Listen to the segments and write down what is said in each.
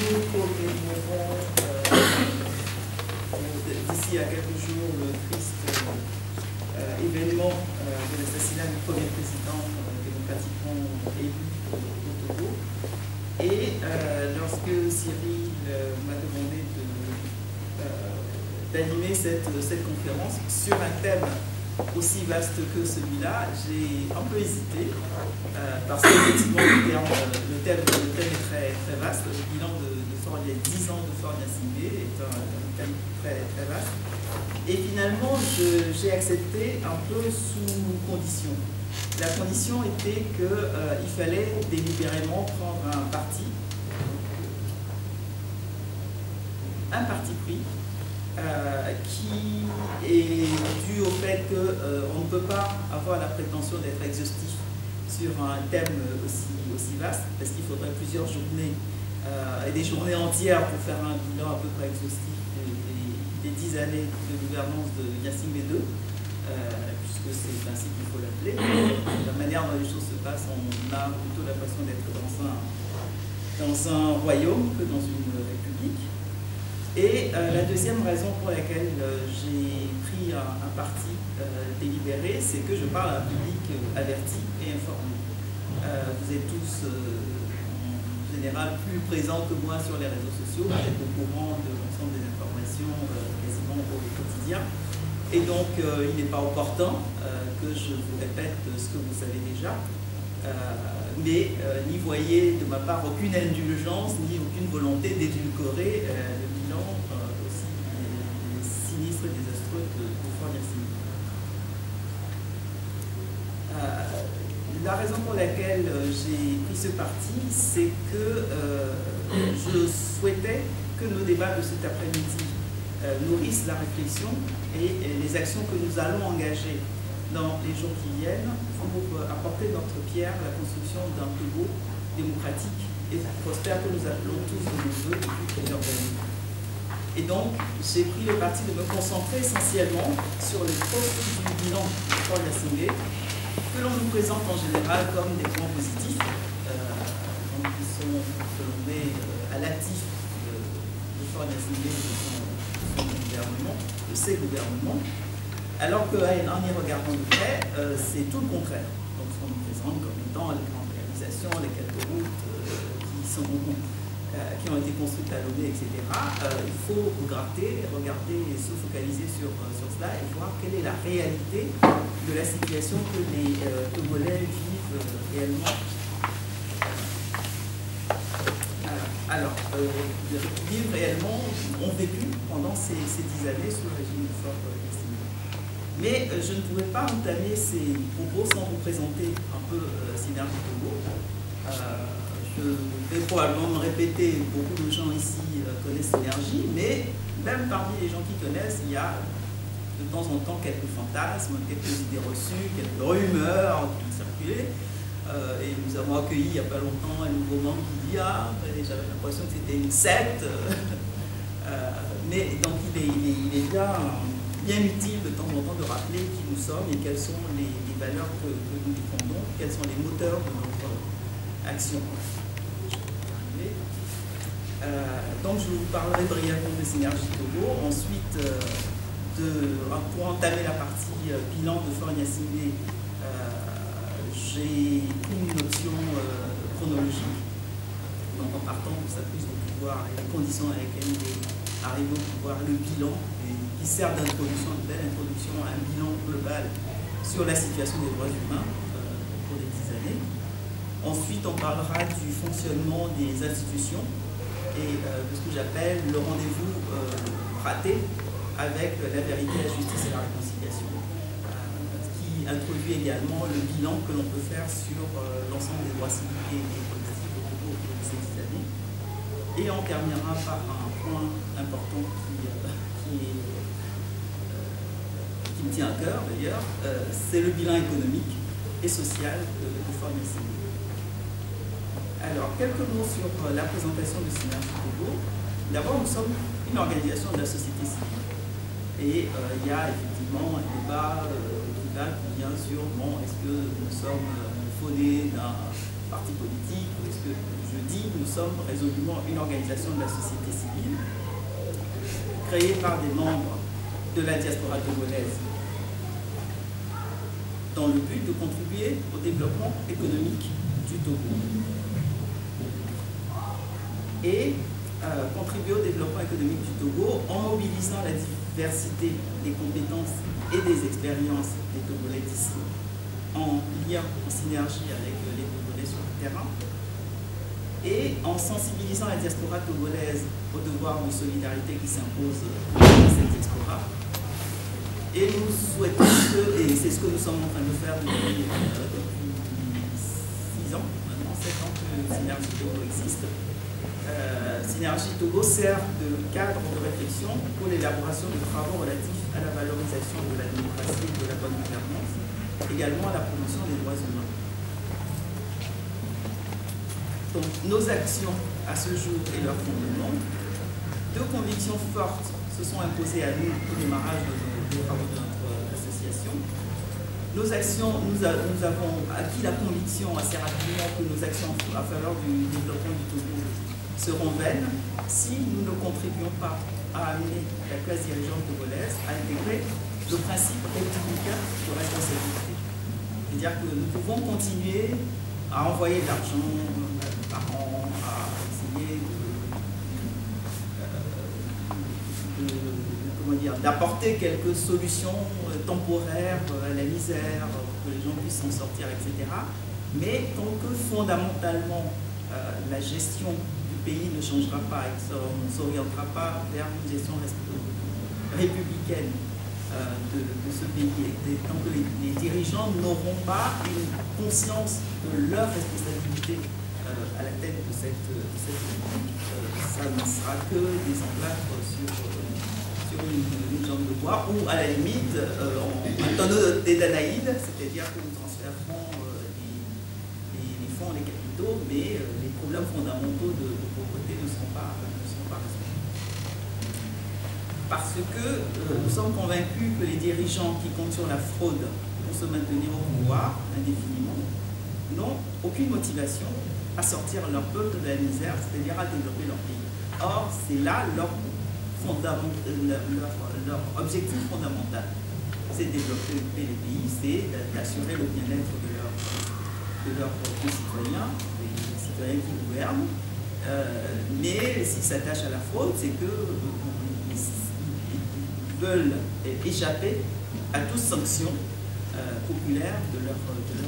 nous commémorons d'ici à quelques jours le triste événement de l'assassinat du premier président démocratiquement élu au Togo. Et lorsque Cyril m'a demandé d'animer cette conférence sur un thème aussi vaste que celui-là, j'ai un peu hésité, parce qu'effectivement le thème est très, très vaste. Le bilan de Faure, il y a 10 ans de Faure Gnassingbé est un thème très, très vaste. Et finalement, j'ai accepté un peu sous condition. La condition était qu'il fallait délibérément prendre un parti pris, qui est dû au fait qu'on ne peut pas avoir la prétention d'être exhaustif sur un thème aussi vaste, parce qu'il faudrait plusieurs journées et des journées entières pour faire un bilan à peu près exhaustif des 10 années de gouvernance de Gnassingbé II, puisque c'est ainsi qu'il faut l'appeler. La manière dont les choses se passent, on a plutôt l'impression d'être dans un royaume que dans une république. Et la deuxième raison pour laquelle j'ai pris un parti délibéré, c'est que je parle à un public averti et informé. Vous êtes tous en général plus présents que moi sur les réseaux sociaux, vous êtes au courant de l'ensemble des informations quasiment au quotidien. Et donc il n'est pas opportun que je vous répète ce que vous savez déjà. Mais n'y voyez de ma part aucune indulgence ni aucune volonté d'édulcorer le bilan aussi sinistre et désastreux de Faure Gnassingbé. La raison pour laquelle j'ai pris ce parti, c'est que je souhaitais que nos débats de cet après-midi nourrissent la réflexion et les actions que nous allons engager dans les jours qui viennent pour apporter notre pierre à la construction d'un Togo démocratique et prospère que nous appelons tous de nos voeux depuis plusieurs années. Et donc, j'ai pris le parti de me concentrer essentiellement sur les postes du bilan de Faure Gnassingbé, que l'on nous présente en général comme des points positifs, donc qui sont tombés à l'actif de Faure Gnassingbé et de son gouvernement, de ses gouvernements. Alors qu'en y regardant de près, c'est tout le contraire. Donc, on nous présente comme étant les grandes réalisations, les quelques routes qui ont été construites à Lomé, etc. Il faut gratter, regarder et se focaliser sur cela et voir quelle est la réalité de la situation que les Togolais vivent réellement. Vivent réellement, ont vécu pendant ces 10 années sous le régime de Faure Gnassingbé. Mais je ne pouvais pas entamer ces propos sans vous présenter un peu Synergie Togo. Je vais probablement me répéter, beaucoup de gens ici connaissent Synergie, mais même parmi les gens qui connaissent, il y a de temps en temps quelques fantasmes, quelques idées reçues, quelques rumeurs qui ont circulé. Et nous avons accueilli il n'y a pas longtemps un nouveau membre qui dit « Ah, j'avais l'impression que c'était une secte. » Mais donc il est bien utile de temps en temps de rappeler qui nous sommes et quelles sont les valeurs que nous défendons, quels sont les moteurs de notre action. Donc je vous parlerai brièvement de Synergie Togo. Ensuite, pour entamer la partie bilan de Faure Gnassingbé, j'ai pris une option chronologique. Donc en partant de sa prise de pouvoir et les conditions dans lesquelles il est arrivé au pouvoir, le bilan, qui sert d'introduction, une belle introduction à un bilan global sur la situation des droits humains pour les 10 années. Ensuite, on parlera du fonctionnement des institutions et de ce que j'appelle le rendez-vous raté avec la vérité, la justice et la réconciliation, qui introduit également le bilan que l'on peut faire sur l'ensemble des droits civiques et politiques au cours de ces 10 années. Et on terminera par un point important qui me tient à cœur d'ailleurs, c'est le bilan économique et social de Faure Gnassingbé. Alors, quelques mots sur la présentation de Synergie Togo. D'abord, nous sommes une organisation de la société civile. Et il y a effectivement un débat qui va bien sûr, bon, est-ce que nous sommes fondés d'un parti politique, ou est-ce que je dis nous sommes résolument une organisation de la société civile créée par des membres de la diaspora togolaise dans le but de contribuer au développement économique du Togo et contribuer au développement économique du Togo en mobilisant la diversité des compétences et des expériences des Togolais d'ici, en lien, en synergie avec les Togolais sur le terrain, et en sensibilisant la diaspora togolaise au devoir de solidarité qui s'impose dans cette diaspora. Et nous souhaitons que, et c'est ce que nous sommes en train de faire depuis 6 ans, maintenant 7 ans que Synergie Togo existe. Synergie Togo sert de cadre de réflexion pour l'élaboration de travaux relatifs à la valorisation de la démocratie et de la bonne gouvernance, également à la promotion des droits humains. Donc, nos actions à ce jour et leur fondement, deux convictions fortes se sont imposées à nous au démarrage des travaux de notre association. Nos actions, nous avons acquis la conviction assez rapidement que nos actions à faveur du développement du Togo seront vaines si nous ne contribuons pas à amener la classe dirigeante togolaise à intégrer le principe républicain de responsabilité. C'est-à-dire que nous pouvons continuer à envoyer de l'argent par an, à essayer d'apporter quelques solutions temporaires à la misère, pour que les gens puissent s'en sortir, etc. Mais tant que fondamentalement la gestion du pays ne changera pas et on ne s'orientera pas vers une gestion républicaine de ce pays, et tant que les dirigeants n'auront pas une conscience de leur responsabilité à la tête de cette politique, ça ne sera que des emplâtres sur une jambe de bois, ou à la limite un tonneau des Danaïdes, c'est-à-dire que nous transférerons les fonds, les capitaux, mais les problèmes fondamentaux de pauvreté ne seront pas résolus. Parce que nous sommes convaincus que les dirigeants qui comptent sur la fraude pour se maintenir au pouvoir indéfiniment n'ont aucune motivation à sortir leur peuple de la misère, c'est-à-dire à développer leur pays. Or, c'est là leur objectif fondamental. C'est de développer les pays, c'est d'assurer le bien-être de leurs concitoyens, les citoyens qui gouvernent. Mais s'ils s'attachent à la fraude, c'est que veulent échapper à toute sanction populaire de leur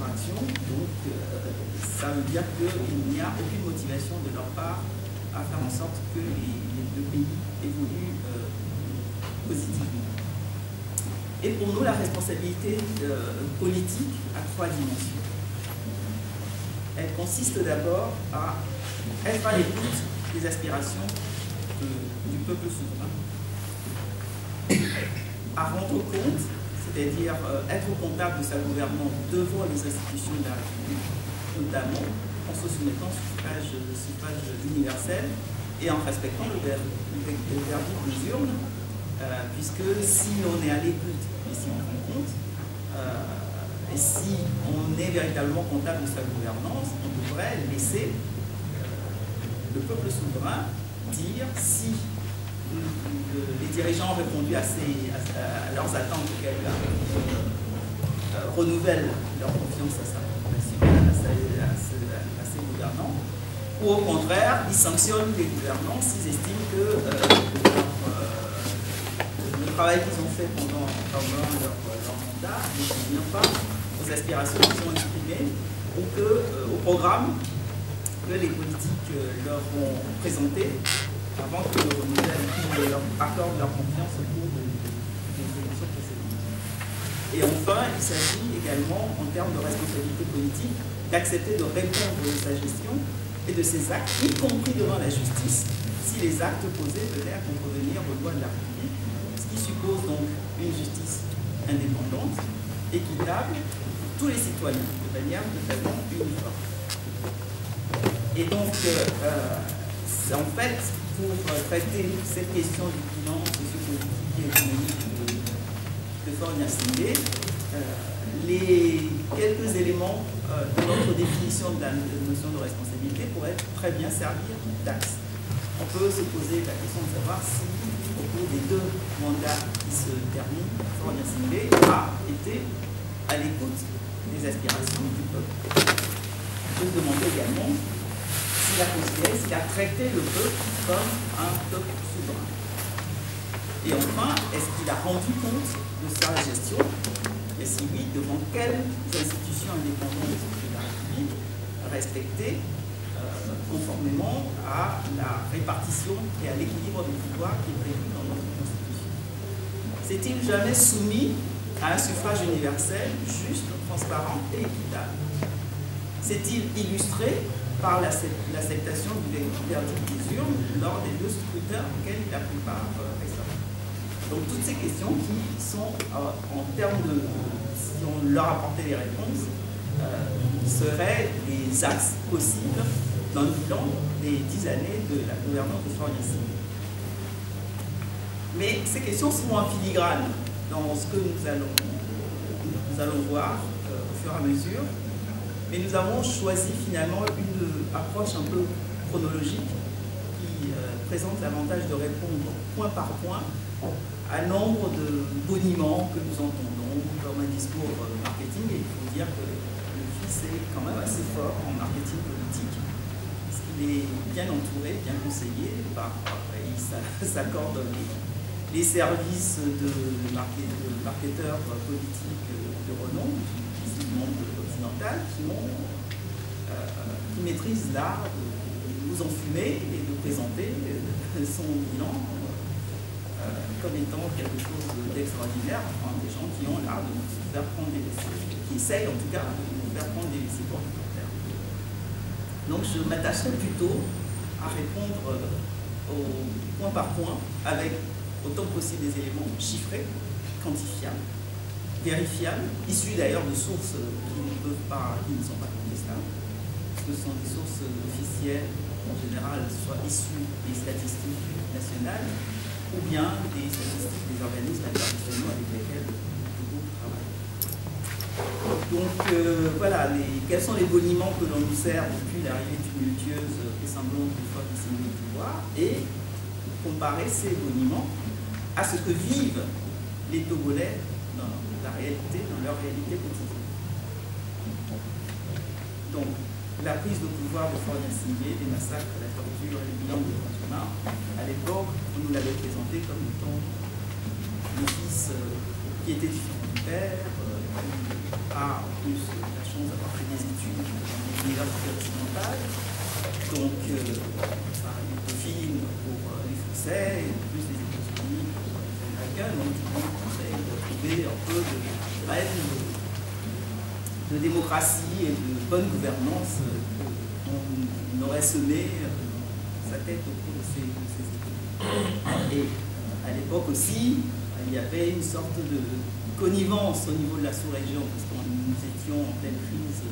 action. Donc, ça veut dire qu'il n'y a aucune motivation de leur part à faire en sorte que le pays évolue positivement. Et pour nous, la responsabilité politique a 3 dimensions. Elle consiste d'abord à être à l'écoute des aspirations du peuple souverain, à rendre compte, c'est-à-dire être comptable de sa gouvernance devant les institutions de la République, notamment en se soumettant au suffrage universel et en respectant le verdict des urnes, puisque si on est à l'écoute et si on rend compte, et si on est véritablement comptable de sa gouvernance, on devrait laisser le peuple souverain dire si les dirigeants ont répondu à leurs attentes, qu'elles renouvellent leur confiance à sa population, à ses gouvernants, ou au contraire, ils sanctionnent les gouvernants s'ils estiment que le travail qu'ils ont fait pendant leur mandat ne convient pas aux aspirations qu'ils ont exprimées ou au programme que les politiques leur ont présenté avant que le renouvellement leur accorde leur confiance au cours des élections précédentes. Et enfin, il s'agit également, en termes de responsabilité politique, d'accepter de répondre de sa gestion et de ses actes, y compris devant la justice, si les actes posés venaient à contrevenir aux lois de la République, ce qui suppose donc une justice indépendante, équitable, pour tous les citoyens, de manière totalement uniforme. Et donc, en fait, pour traiter cette question du bilan sociopolitique et économique de Faure Gnassingbé, les quelques éléments de notre définition de la notion de responsabilité pourrait très bien servir d'axe. On peut se poser la question de savoir si, au cours des 2 mandats qui se terminent, Florian Singlet a été à l'écoute des aspirations du peuple. On peut se demander également s'il a considéré, s'il a traité le peuple comme un peuple souverain. Et enfin, est-ce qu'il a rendu compte de sa gestion? Et si oui, devant quelles institutions indépendantes de la République respectées conformément à la répartition et à l'équilibre du pouvoir qui est prévu dans notre Constitution? S'est-il jamais soumis à un suffrage universel, juste, transparent et équitable? S'est-il illustré par l'acceptation du verdict des urnes lors des 2 scrutins auxquels il a pris part récemment? Donc toutes ces questions qui sont, en termes de, si on leur apportait les réponses, seraient les axes possibles dans le bilan des 10 années de la gouvernance de Florian Singlet. Mais ces questions seront en filigrane dans ce que nous allons voir au fur et à mesure. Mais nous avons choisi finalement une approche un peu chronologique qui présente l'avantage de répondre point par point à nombre de boniments que nous entendons dans un discours marketing. Et il faut dire que le FIS est quand même assez fort en marketing politique, parce qu'il est bien entouré, bien conseillé. Il s'accorde les services de marketeurs politiques de renom, du monde occidental, qui maîtrisent l'art de nous enfumer et de présenter son bilan comme étant quelque chose d'extraordinaire, enfin, des gens qui ont l'art de nous faire prendre des essais, qui essayent en tout cas de nous faire prendre des essais pour le court terme. Donc je m'attacherai plutôt à répondre au point par point avec autant que possible des éléments chiffrés, quantifiables, vérifiables, issus d'ailleurs de sources qui ne sont pas contestables, parce que ce sont des sources officielles, en général, soit issues des statistiques nationales, ou bien des statistiques des organismes internationaux avec lesquels le groupe travaille. Donc voilà, quels sont les boniments que l'on nous sert depuis l'arrivée tumultueuse et sanglante des fois du Singlet du pouvoir, et comparer ces boniments à ce que vivent les Togolais dans leur réalité quotidienne. Donc, la prise de pouvoir de Florian Singlet, les massacres, la torture et les bilans des droits humains, à l'époque, on nous l'avait présenté comme étant le fils qui était différent du père, qui a en plus la chance d'avoir fait des études dans l'université occidentale, donc il profile pour les Français, et plus les États-Unis pour les Américains, donc il conseille de trouver un peu de règne de démocratie et de bonne gouvernance qu'on aurait semé sa tête au cours de ces études. Et à l'époque aussi, il y avait une sorte de connivence au niveau de la sous-région, parce que nous étions en pleine crise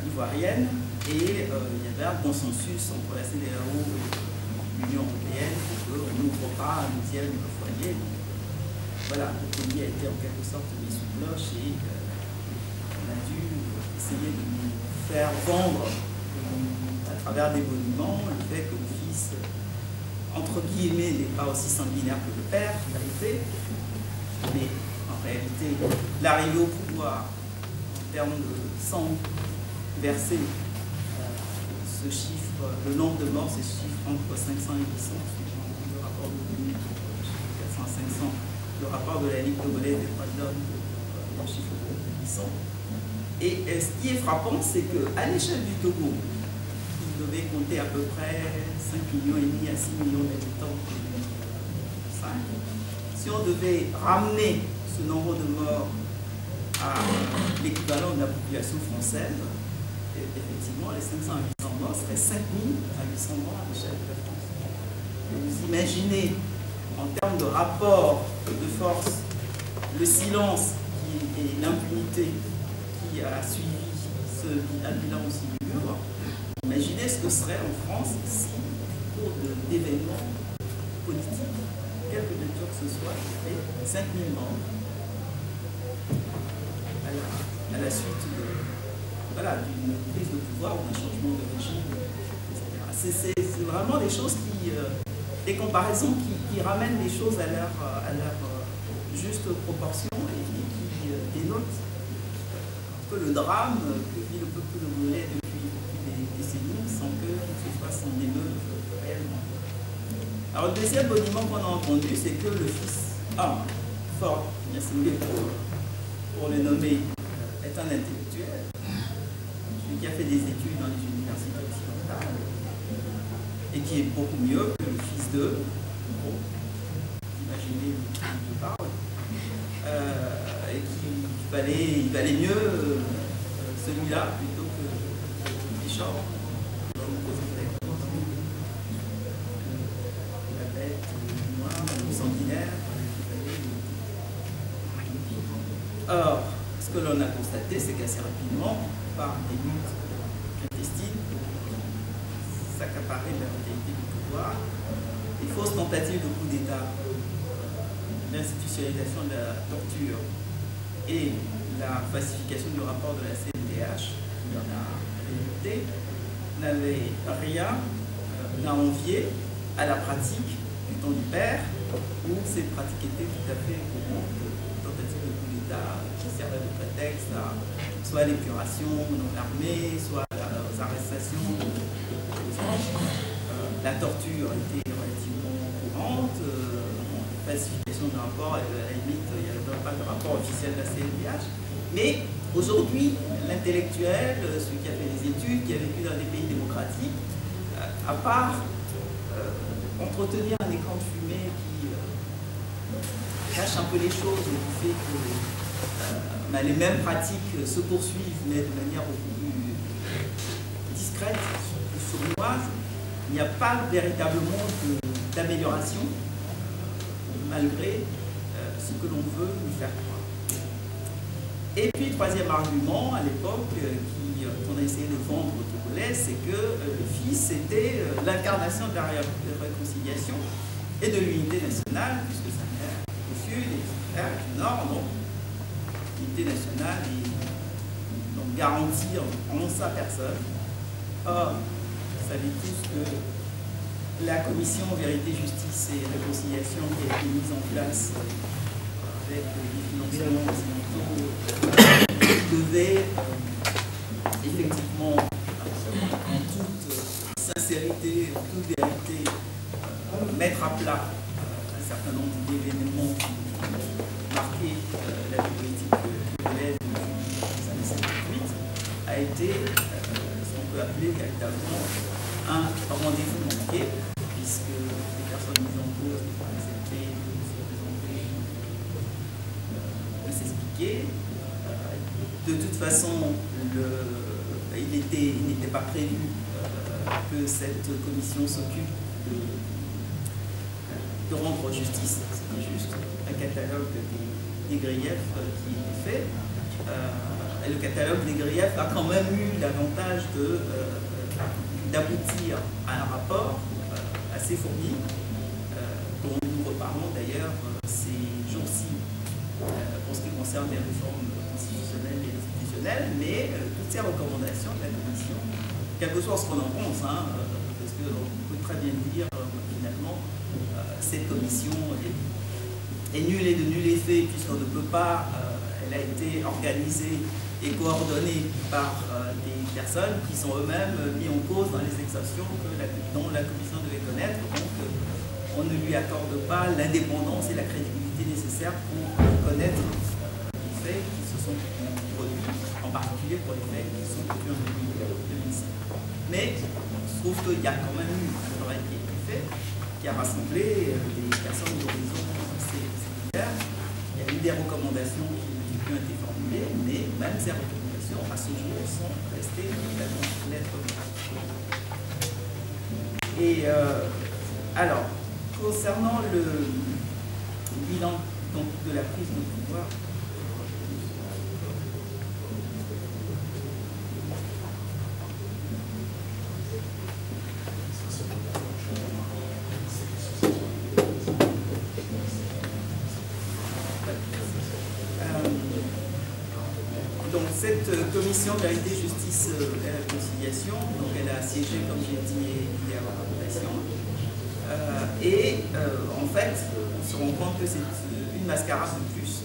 ivoirienne, et il y avait un consensus entre la CEDEAO et l'Union européenne pour qu'on n'ouvre pas un 2e foyer. Donc, voilà, le pays a été en quelque sorte mis sous cloche et on a dû essayer de nous faire vendre à travers des boniments le fait que le fils, entre guillemets, n'est pas aussi sanguinaire que le père, en vérité, mais en réalité, l'arrivée au pouvoir en termes de sang versé, ce chiffre, le nombre de morts, c'est chiffre entre 500 et 800, suivant le rapport de 400-500, le rapport de la Ligue togolaise des droits de l'homme, le chiffre de 800. Et ce qui est frappant, c'est qu'à l'échelle du Togo, il devait compter à peu près 5,5 millions à 6 millions d'habitants, si on devait ramener ce nombre de morts à l'équivalent de la population française, effectivement, les 500 à 800 morts seraient 5 000 à 800 morts à l'échelle de la France. Et vous imaginez, en termes de rapport de force, le silence et l'impunité qui a suivi un bilan aussi dur. Imaginez ce que serait en France si, au cours d'événements politiques, quelque nature que ce soit, il y avait 5 000 morts à la suite voilà, d'une prise de pouvoir ou d'un changement de régime, etc. C'est vraiment des choses des comparaisons qui ramènent les choses à leur juste proportion et qui dénotent un peu le drame que vit le peuple congolais depuis des décennies sans que ce soit son émeute réellement. Alors le deuxième monument qu'on a entendu, c'est que le fils Ford, pour le nommer, est un intellectuel, celui qui a fait des études dans les universités occidentales et qui est beaucoup mieux que le fils de, imaginez qui je parle, et qu'il valait mieux celui-là plutôt que Bichard. La bête noire, le sanguinaire. Or, ce que l'on a constaté, c'est qu'assez rapidement, par des luttes clandestines, s'accaparer de la vitalité du pouvoir, des fausses tentatives de coup d'État, l'institutionnalisation de la torture et la falsification du rapport de la CNDH, qui en a résulté, n'avait rien à envier à la pratique du temps du père, où ces pratiques étaient tout à fait courantes, tentatives de coup d'État qui servaient de prétexte à soit l'épuration dans l'armée, soit aux arrestations. La torture était relativement courante, la falsification de rapport, à la limite, il n'y avait pas de rapport officiel de la CNDH. Mais aujourd'hui, l'intellectuel, celui qui a fait des études, qui a vécu dans des pays démocratiques, à part entretenir un écran de fumée qui cache un peu les choses et qui fait que les mêmes pratiques se poursuivent, mais de manière beaucoup plus discrète, plus sournoise, il n'y a pas véritablement d'amélioration malgré ce que l'on veut nous faire croire. Et puis, troisième argument, à l'époque, qu'on a essayé de vendre aux Togolais, c'est que le fils était l'incarnation de la réconciliation et de l'unité nationale, puisque sa mère est au sud et son frère est au nord, donc l'unité nationale est donc garantie en sa personne. Or, vous savez tous que la commission Vérité, Justice et Réconciliation qui a été mise en place avec les financements occidentaux devait effectivement, en toute sincérité, en toute vérité, mettre à plat un certain nombre d'événements qui ont marqué la vie politique congolaise depuis les années 58, a été ce qu'on peut appeler véritablement un rendez-vous manqué, puisque les personnes mises en cause n'ont pas accepté de se présenter, de s'expliquer. De toute façon, il n'était pas prévu que cette commission s'occupe de rendre justice. C'était juste un catalogue des griefs qui était fait. Et le catalogue des griefs a quand même eu l'avantage d'aboutir à un rapport assez fourni, dont nous reparlons d'ailleurs ces jours-ci pour ce qui concerne les réformes constitutionnelles et institutionnelles, mais toutes ces recommandations de la Commission, quel que soit ce qu'on en pense, parce qu'on peut très bien dire finalement cette commission est nulle et de nul effet, puisqu'on ne peut pas, elle a été organisée et coordonnée par des personnes qui sont eux-mêmes mis en cause dans les exactions dont la commission devait connaître. Donc on ne lui accorde pas l'indépendance et la crédibilité nécessaires pour connaître les faits qui se sont produits, en particulier pour les faits qui sont produits en 2005. Mais il se trouve qu'il y a quand même eu un travail qui a été fait, qui a rassemblé des personnes d'horizons assez divers. Il y a eu des recommandations qui ont été formulées, mais même ces recommandations, à ce jour, sont restées totalement lettres mortes. Et alors, concernant le bilan donc, de la prise de pouvoir, cette commission Vérité, Justice et Réconciliation, donc elle a siégé, comme j'ai dit, hier à la votation. En fait, on se rend compte que c'est une mascarade de plus.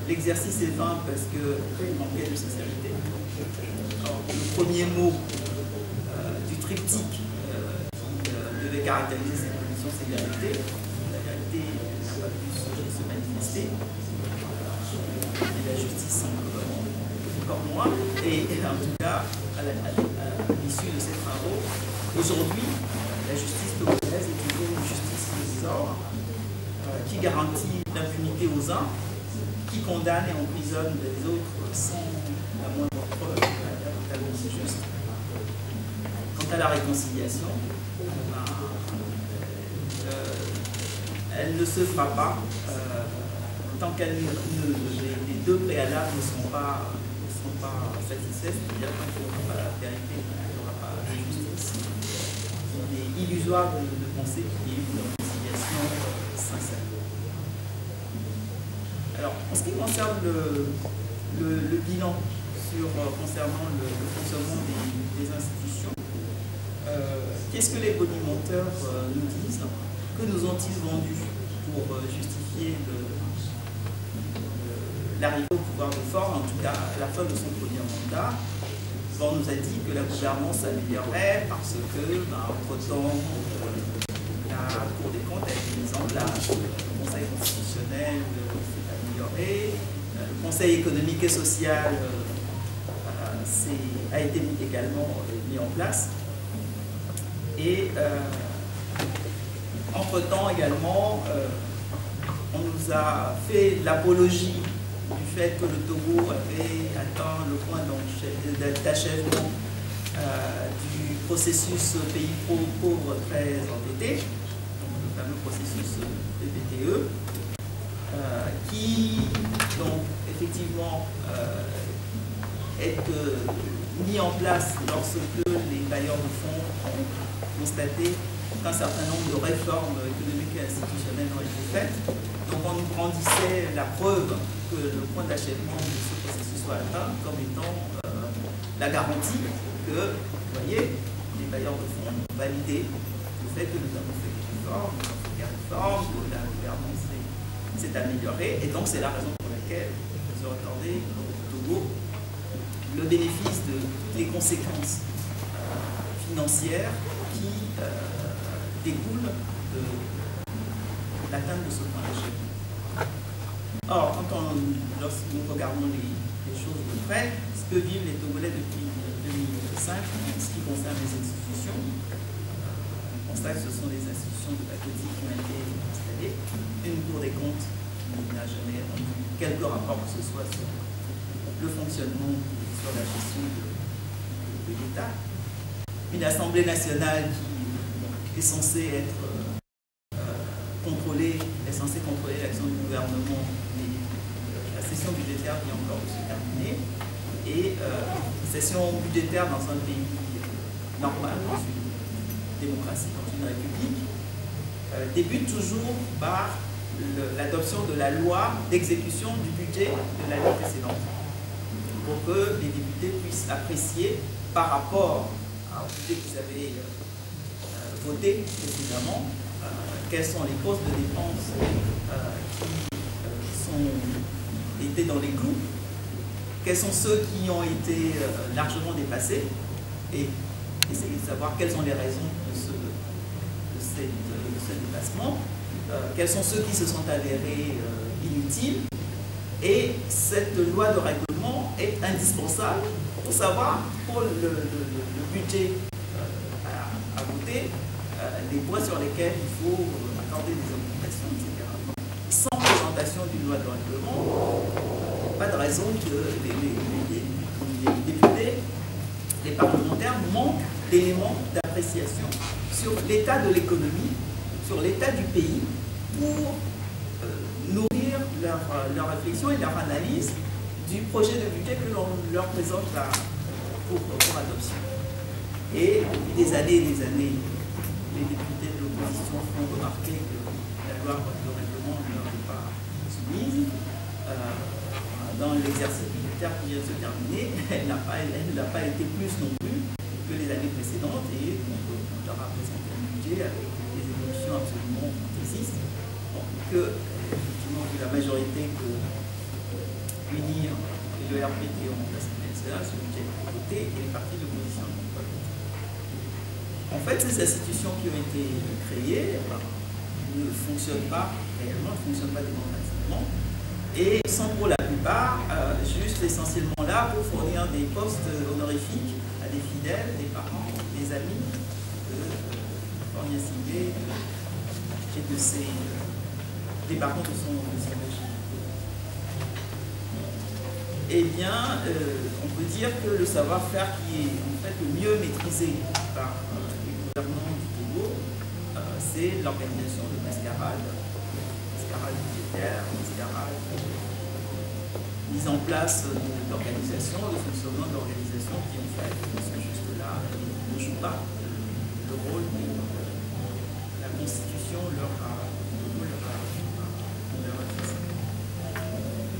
L'exercice est vain parce qu'il manquait de sincérité. Alors, le premier mot du triptyque qui devait caractériser cette commission, c'est vérité. La vérité n'a pas pu se manifester. Et la justice encore moins. Et en tout cas, à l'issue de ces travaux, aujourd'hui, la justice togolaise est toujours une justice de sort qui garantit l'impunité aux uns, qui condamne et emprisonne les autres sans la moindre preuve totalement juste. Quant à la réconciliation, elle ne se fera pas tant que les deux préalables ne seront pas satisfaits, c'est-à-dire qu'il n'y aura pas la vérité, il n'y aura pas la justice. Il est illusoire de penser qu'il y ait une réconciliation sincère. Alors, en ce qui concerne le bilan concernant le fonctionnement des institutions, qu'est-ce que les bonimenteurs nous disent? Que nous ont-ils vendu pour justifier l'arrivée au pouvoir de Faure, en tout cas à la fin de son premier mandat? On nous a dit que la gouvernance s'améliorait parce que, entre-temps, la Cour des comptes a été mise en place, le Conseil constitutionnel s'est amélioré, le Conseil économique et social a été également mis en place. Et entre-temps également, on nous a fait l'apologie du fait que le Togo avait atteint le point d'achèvement du processus pays pauvres très endettés, le fameux processus PPTE, qui donc effectivement est mis en place lorsque les bailleurs de fonds ont constaté qu'un certain nombre de réformes économiques et institutionnelles ont été faites. Donc on nous brandissait la preuve que le point d'achèvement de ce processus soit atteint comme étant la garantie que, vous voyez, les bailleurs de fonds ont validé le fait que nous avons fait des réformes, que la gouvernance s'est améliorée, et donc c'est la raison pour laquelle nous avons accordé au Togo le bénéfice de toutes les conséquences financières qui découlent de l'atteinte de ce point d'achèvement. Or, lorsque nous regardons les choses de près, ce que vivent les Togolais depuis 2005, en ce qui concerne les institutions, on constate que ce sont des institutions de la politique qui ont été installées, une Cour des comptes qui n'a jamais rendu quelque rapport que ce soit sur le fonctionnement, sur la gestion de l'État, une Assemblée nationale qui est censée être est censée contrôler l'action du gouvernement, mais la session budgétaire vient encore de se terminer. Et une session budgétaire dans un pays normal, dans une démocratie, dans une république, débute toujours par l'adoption de la loi d'exécution du budget de l'année précédente, pour que les députés puissent apprécier par rapport au budget qu'ils avaient voté précédemment, quels sont les postes de dépenses qui étaient dans les clous, quels sont ceux qui ont été largement dépassés, et essayer de savoir quelles sont les raisons de ce dépassement, quels sont ceux qui se sont avérés inutiles. Et cette loi de règlement est indispensable pour savoir, pour le budget à voter, les points sur lesquels il faut accorder des augmentations, etc. Donc, sans présentation d'une loi de règlement, pas de raison que les députés, les parlementaires manquent d'éléments d'appréciation sur l'état de l'économie, sur l'état du pays, pour nourrir leur réflexion et leur analyse du projet de budget que l'on leur présente pour adoption. Et depuis des années et des années, les députés de l'opposition font remarquer que la loi de règlement ne leur est pas soumise dans l'exercice budgétaire. budgétaire qui vient de se terminer, elle n'a pas été plus non plus que les années précédentes, et donc, on leur a présenté un budget avec des évolutions absolument fantaisistes. Que, effectivement, vu la majorité que l'UNIR et le RPT ont à l'Assemblée nationale, ce budget est voté et les partis de l'opposition n'ont pas voté. En fait, ces institutions qui ont été créées ne fonctionnent pas réellement, ne fonctionnent pas démocratiquement, et sont pour la plupart juste essentiellement là pour fournir des postes honorifiques à des fidèles, des parents, des amis de Fornia Singé et de ses des parents de son régime. Eh bien, on peut dire que le savoir-faire qui est en fait le mieux maîtrisé par les gouvernants du Togo, c'est l'organisation de mascarades budgétaires, mascarades, mise en place d'organisation, de fonctionnement de l'organisation qui en fait, sont juste là, ne jouent pas le rôle que la Constitution leur a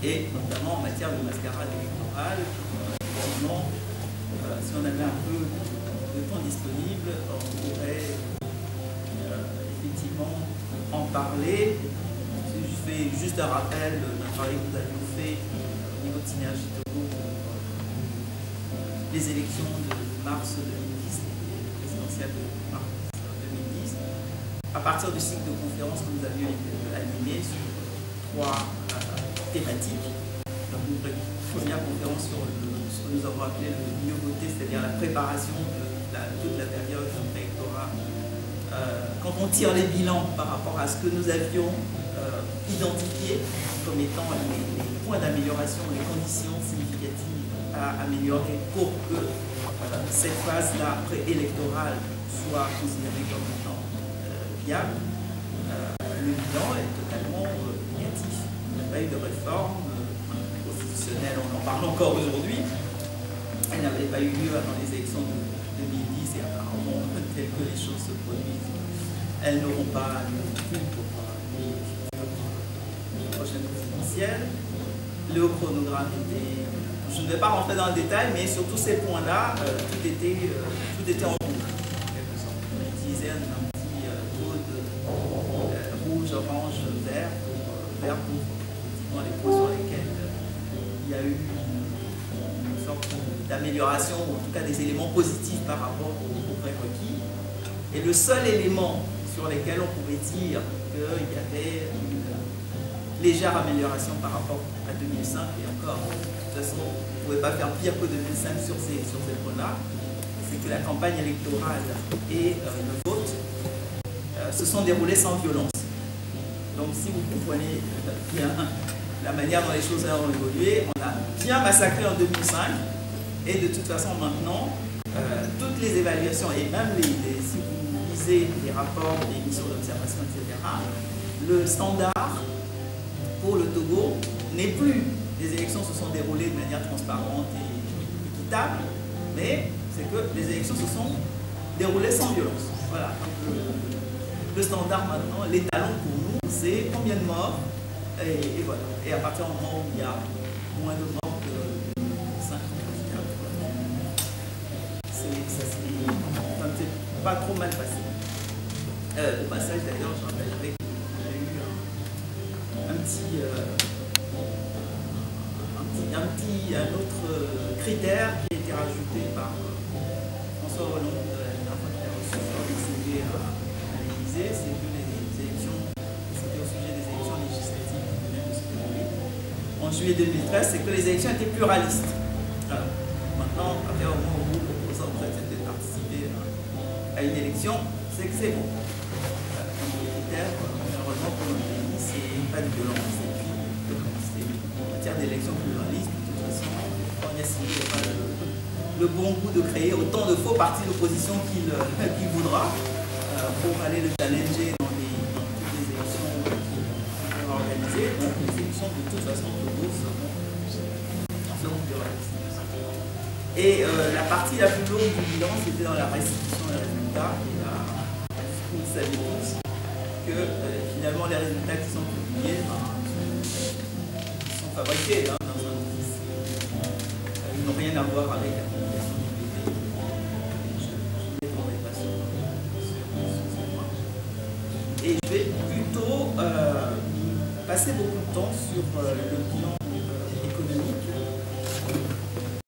et notamment en matière de mascarade électorale. Effectivement, si on avait un peu de temps disponible, on pourrait effectivement en parler. Je fais juste un rappel d'un travail que nous avions fait au niveau de Synergie Togo pour les élections de mars 2010, les présidentielles de mars 2010, à partir du cycle de conférences que nous avions animé sur 3 thématiques. Donc, une première conférence sur ce que nous avons appelé le mieux voté, c'est-à-dire la préparation de toute la période préélectorale. Quand on tire les bilans par rapport à ce que nous avions identifié comme étant les points d'amélioration, les conditions significatives à améliorer pour que cette phase-là préélectorale soit considérée comme étant viable, le bilan est totalement négatif. Il n'y a pas eu de réforme constitutionnelle, on en parle encore aujourd'hui. Elle n'avait pas eu lieu avant les élections de 2010 et apparemment, telles que les choses se produisent, elles n'auront pas lieu pour les prochaines présidentielles. Le chronogramme était... Je ne vais pas rentrer dans le détail, mais sur tous ces points-là, tout était en boucle, en quelque sorte. On utilisait un petit code rouge, orange, vert pour les points sur lesquels il y a eu une sorte d'amélioration, ou en tout cas des éléments positifs par rapport aux prérequis. Et le seul élément sur lequel on pouvait dire qu'il y avait une légère amélioration par rapport à 2005, et encore, de toute façon, on ne pouvait pas faire pire que 2005 sur ces points-là, c'est que la campagne électorale et le vote se sont déroulés sans violence. Donc si vous comprenez bien la manière dont les choses ont évolué, on a bien massacré en 2005, et de toute façon maintenant, toutes les évaluations, et même si vous lisez les rapports des missions d'observation, etc., le standard pour le Togo n'est plus les élections se sont déroulées de manière transparente et équitable, mais c'est que les élections se sont déroulées sans violence. Voilà. Le standard maintenant, l'étalon pour nous, c'est combien de morts, et voilà. Et à partir du moment où il y a moins de morts que 5 ça s'est pas trop mal passé. Au passage d'ailleurs, je rappellerai qu'il y a eu un autre critère qui a été rajouté par François Hollande la dernière fois qu'il a reçu l'Élysée à l'Élysée, c'est que les élections, c'était au sujet des élections législatives qui venaient de se dérouler en juillet 2013, c'est que les élections étaient pluralistes. Alors, maintenant, à partir du moment où vous acceptez de participer à une élection, c'est que c'est bon. Donc, les critères, malheureusement pour notre pays, c'est pas de violence, et puis en matière d'élection pluraliste, de toute façon, on a signé pas le bon goût de créer autant de faux partis d'opposition qu'il voudra pour aller le challenger dans toutes les élections qui vont organiser. Donc les élections de toute façon seront pluralistes. Et la partie la plus longue du bilan, c'était dans la restitution des résultats. Et là, vous savez tous que finalement les résultats qui sont publiés sont fabriqués dans un office rien à voir avec la communication du bébé. Je ne m'étendrai pas sur ce point. Et je vais plutôt passer beaucoup de temps sur le bilan